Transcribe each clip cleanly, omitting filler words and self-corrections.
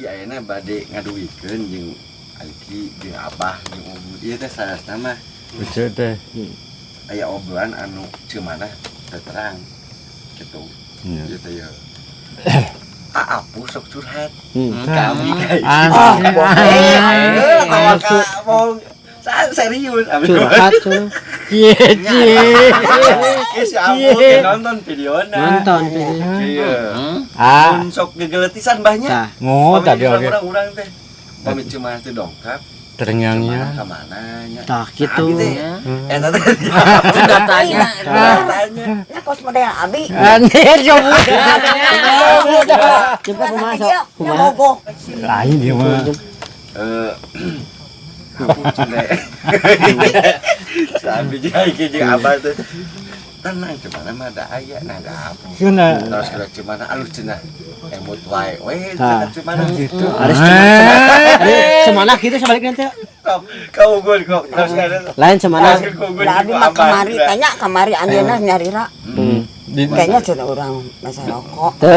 ayeuna bade ngaduikeun jeung Alki jeung Abah jeung Ubud ieu teh sarasna mah betul teh aya obrolan anu ceumanah teu terang kitu ieu teh ya Apu sok curhat kami guys serius curhat tuh cie si Apu nonton videona nonton video sok gegeletisan banyak tadi oke orang-orang teh pamit cuma teh dongkap ternyangnya kemana nya tah gitu eta teh datanya kos model abi anjir coba coba kumaha lain dia mah Apu cunda sambil jadi jeung Abah teh tenang cemana mah ada aya nah ada apa terus kira cemana alus cenah emut wae cemana gitu harus cemana gitu sebaliknya teh kau gol kok terus lain cemana abi mah kamari anjeunna nyarira kayaknya cenah urang masa rokok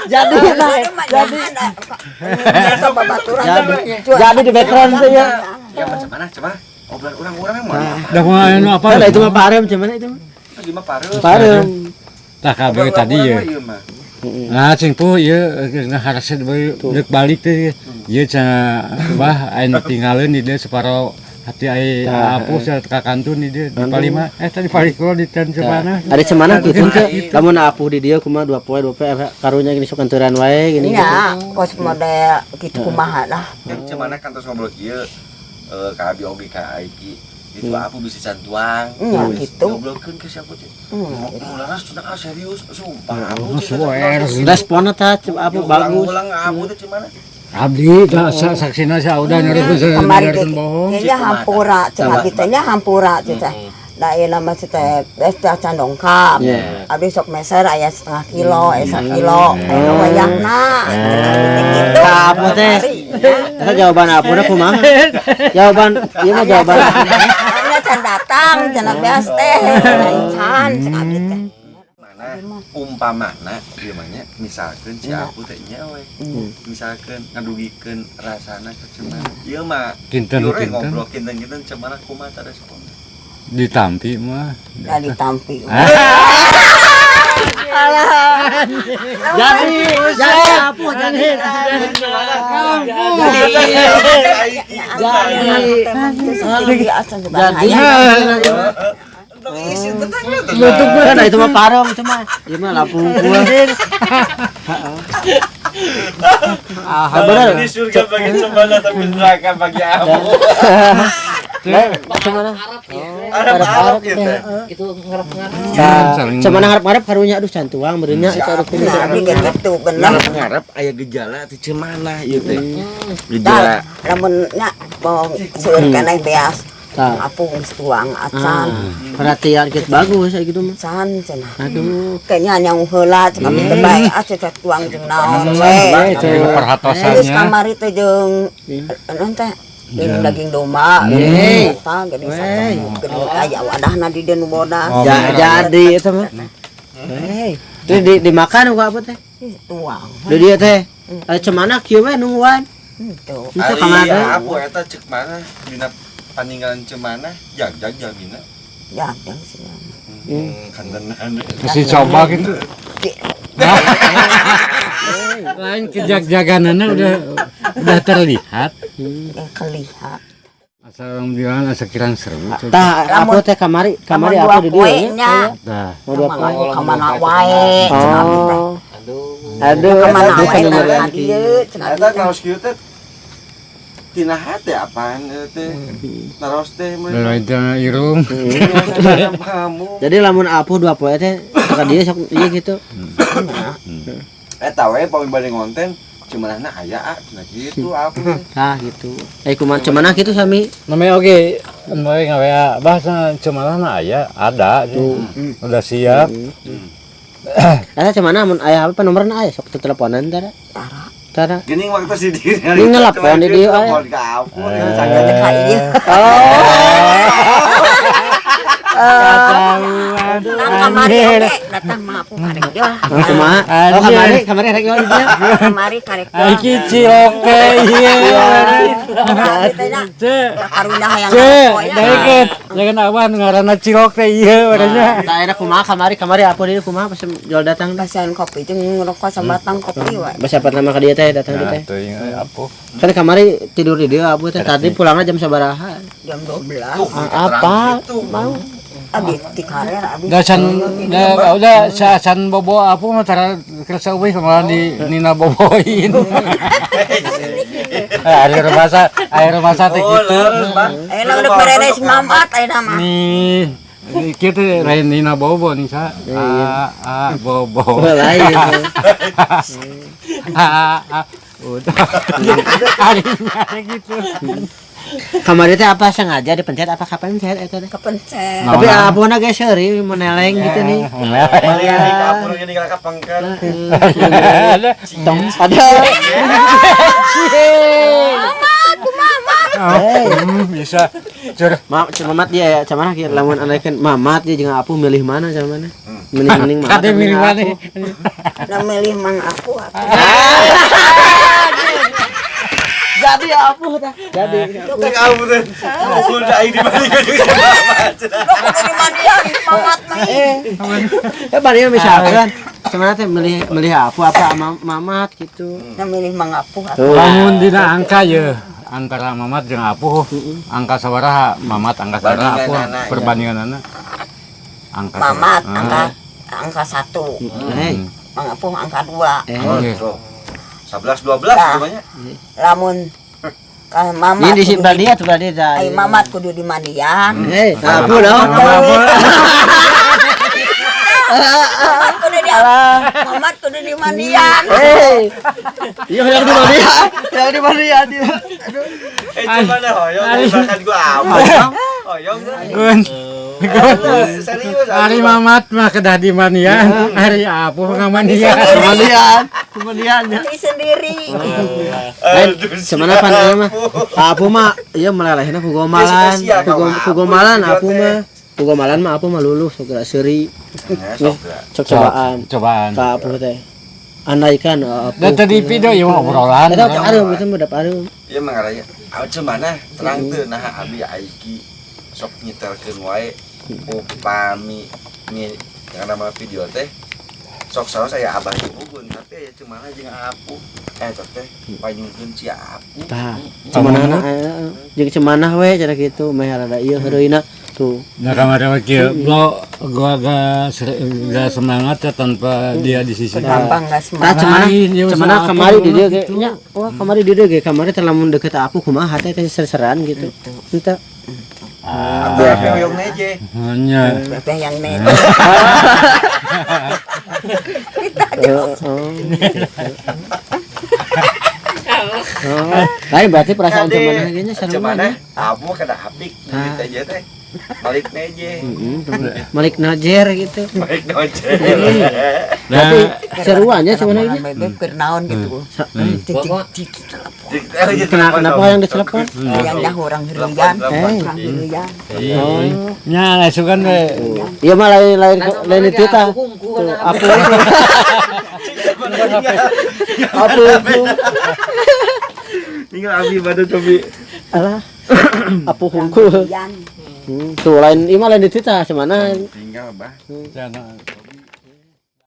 jadi di background tuh ya cemana obrolan orang-orang mah dah mah anu apa itu mah parem cemana itu lagi mah parem tah kabeh tadi ya nah cing pu ieu ngaharase deuk balik teh ieu cenah bah anu tinggalin di dieu separo hati ai Apu sa kakantun di dieu di Palima tadi Paliko di ten cemana ada cemana gitu teh lamun Apu di dieu kumaha 2 poe karunya gini sok kanturan wae gini nya kos model kitu kumaha lah cemana kan terus ngobrol kieu ka abi oge ka Aiki itu Apu bisa cantuang gitu ngobrolkeun ke siapa teh laras sudah serius sumpah Apu responna tah Apu bagus ulang Apu teh cemana abdi da saksina sauda nyareukeun kemarin kayaknya hampura cenah kitanya hampura cenah da ieu nama teh can dongkap abdi sok meser aya setengah kilo 1 kilo aya wayahna gitu Apu teh eta jawaban Apu na kumaha jawaban ieu mah jawaban nya can datang cenah beas teh can abdi teh umpamana ieu mah nya misalkeun si Apu teh nya we misalkeun ngadugikeun rasana ke cemana ieu mah kinten ngobrol kinten cemana kumaha teh respon ditampi mah da ditampi jadi Apu jadi Lutuk kan itu mah parong itu mah. Ieu mah lapung gua. Bener. Ini surga bagi cemana tapi neraka bagi Apu. Cemana? Arab gitu. itu ngarep-ngarep Cemana ngarep-ngarep karunya aduh cantuang beureunya itu aduh kudu gitu bener ngarep aya gejala teh cemana ieu teh. Gejala lamun nya mau seueur keneh beas Apu geus tuang acan perhatian kita bagus kayak gitu mah. can cenah Aduh, kayaknya yang heula cenah teu bae cenah tuang jeung naon we itu geus perhatosannya kamari teh jeung naon teh daging domba eta geuning satu geuning aya wadahna di dieu nu bodas jadi itu mah. Itu dimakan ku apa teh? tuang Di dieu teh. Cemana kieu we nungguan. itu Itu kamari. Apu eta cek mana dina paninggalan cemana jagjag jamina ya yang sih kantenan kasih coba gitu lain kejag-jaganana udah terlihat kelihat asal bilang asa kirang seru Tah Apu teh kamari Apu di dieu nya. nah kamana wae cenah abdi teh Aduh, kamana wae cenah tah dieu cenah eta kaos kieu teh tina hate apaan teh naros teh mah lain teh irung kamu jadi lamun Apu 2 poe teh ka dieu sok ieu gitu. eta we paling bade ngonten cumanana aya cenah kitu Apu Tah gitu. Kumaha cemana kitu sami. namanya oke mulai ngawe bahasa cemana aya ada udah siap Eta cemana mun aya apa nomorna aya sok teleponan tara. Tara. geuning waktu si diri Ini ngelapon di dieu aya. ka Apu sangat ka ieu Ketahuan. Datang kamari oke, datang mah aku karek dia. Kumaha? Oh, kamari rek yo dia. Kamari karek dia. Iki ciloke ieu. Ce, Karunya hayang ce, rokok, ya. deket. Jangan awan ngaranna cilok teh ieu urangnya. Tah era kumaha kamari apa dia kumaha pas jual datang teh. Basahan kopi jeung ngerokok sambatang kopi wae. Basa pertama ka dia teh datang dia teh. Teuing apuh. Kan kamari tidur di dia abu teh tadi pulangnya jam sabaraha. Jam 12. Apa? Mau. Abi di karer abi. Da can udah can bobo apuh mah tara kerasa euy kemarin di Nina boboin. Air masa teh gitu. Lah udah beres mamat ayeuna mah. Nih, kita lain Nina bobo nih sa. Bobo. Lain. Udah. Akhirnya gitu. Kamari teh apa sengaja dipencet apa kapencet eta teh? Kepencet. Tapi apuna geus seuri meneleng gitu nih. Balik ini ke apur ini ke kapangkan. Tong ada. Bisa. Cur. Mamat dia ya, cuman kieu lamun anakeun mamat dia jeung apu milih mana cuman. Mending mamat. Kade milih mana? Lah milih mang aku. Jadi apu tah. Jadi. Kamu tuh. Kamu udah ini balik ke Mamat mah. Bari misalkan cuman teh milih apu apa mamat gitu. Lah milih mang aku. Lamun dina angka ye antara Mamat jeung Apuh, angka sabaraha Mamat angka sabaraha Apuh perbandinganana? Angka Mamat angka 1. Mang aku angka 2. Oke. 11 12 namanya. Lamun ka Mamat. Ini disimpan dia tuh berarti dah. Ai Mamat kudu di mandian. Apu dong. Mamat kudu di mandian. Iya yang di mandian. Yang di mandian dia. Gimana hoyong makan gua apa? Hoyong. Serius. Hari Mamat mah kedah di manian, hari Apuh ngamandian. Kemudian Ini sendiri. semana pan mah. Apu mah ieu melelehna kugomalan apu mah. Kugomalan mah apu mah luluh sok seuri. Cok cobaan. Ka apu teh. Andaikan apu. Da tadi video ieu obrolan. Ada areum itu mah areum. Ieu mah ngaraya. Cemana terang teu nah abi aiki sok nyitelkeun wae upami karena mah video teh sok saos saya abah ibuun tapi ya cemana jeung apu teh panyungkeun si apu Tah, cemanah jeung cemanah we cara kitu meh rada ieu heureuyna tuh. Nah kamari mah kieu gua gak semangat ya tanpa dia di sisi. Gampang enggak Tah semangat. cemanah kamari di dieu ge nya. Wah, kamari di dieu ge kamari teh lamun deukeut aku kumaha teh ser-seran gitu. Henteu. Abi hoyong neje Hanya Bebeh yang nen. Lain berarti perasaan cemanah ge nya sareng cemana abu kada apik gitu aja teh balik neje Malik Najer gitu. balik neje Berarti seruannya cemanah ge. Bebeh keur naon gitu. Kenapa yang dicelepon? Yang dah orang heureuyan. Orang heureuyan. nya asukan we. Iya mah lain itu tah. Aku tinggal abi badu cobi alah. Apu hungkul. Heureuyan. Tuh lain ieu mah lain itu tah cuman tinggal bah Jangan